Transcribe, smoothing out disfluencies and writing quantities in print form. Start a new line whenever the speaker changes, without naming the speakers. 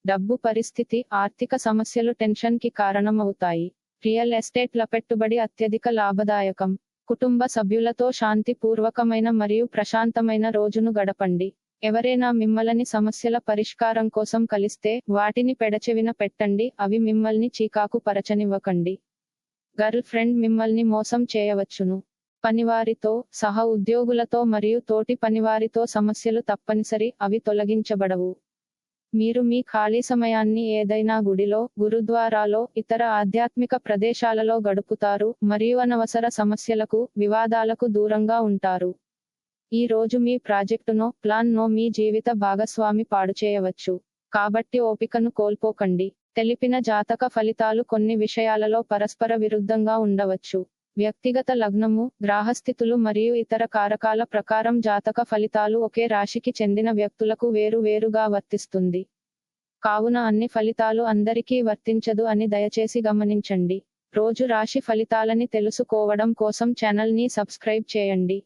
డబ్బు పరిస్థితి, ఆర్థిక సమస్యలు టెన్షన్ కి కారణమవుతాయి. రియల్ ఎస్టేట్ల పెట్టుబడి అత్యధిక లాభదాయకం. కుటుంబ సభ్యులతో శాంతి పూర్వకమైన మరియు ప్రశాంతమైన రోజును గడపండి. ఎవరైనా మిమ్మల్ని సమస్యల పరిష్కారం కోసం కలిస్తే వాటిని పెడచెవిన పెట్టండి, అవి మిమ్మల్ని చీకాకు పరచనివ్వకండి. గర్ల్ ఫ్రెండ్ మిమ్మల్ని మోసం చేయవచ్చును. పనివారితో, సహ ఉద్యోగులతో మరియు తోటి పనివారితో సమస్యలు తప్పనిసరి, అవి తొలగించబడవు. మీరు మీ ఖాళీ సమయాన్ని ఏదైనా గుడిలో, గురుద్వారాలో, ఇతర ఆధ్యాత్మిక ప్రదేశాలలో గడుపుతారు మరియు అనవసర సమస్యలకు, వివాదాలకు దూరంగా ఉంటారు. ఈ రోజు మీ ప్రాజెక్టునో, ప్లాన్నో మీ జీవిత భాగస్వామి పాడుచేయవచ్చు. కాబట్టి ఓపికను కోల్పోకండి. తెలిపిన జాతక ఫలితాలు కొన్ని విషయాలలో పరస్పర విరుద్ధంగా ఉండవచ్చు. వ్యక్తిగత లగ్నము, గ్రహస్థితులు మరియు ఇతర కారకాల ప్రకారం జాతక ఫలితాలు ఒకే రాశికి చెందిన వ్యక్తులకు వేరు వేరుగా వర్తిస్తుంది. కావున అన్ని ఫలితాలు అందరికీ వర్తించదు అని దయచేసి గమనించండి. రోజు రాశి ఫలితాలని తెలుసుకోవడం కోసం ఛానల్ ని సబ్స్క్రైబ్ చేయండి.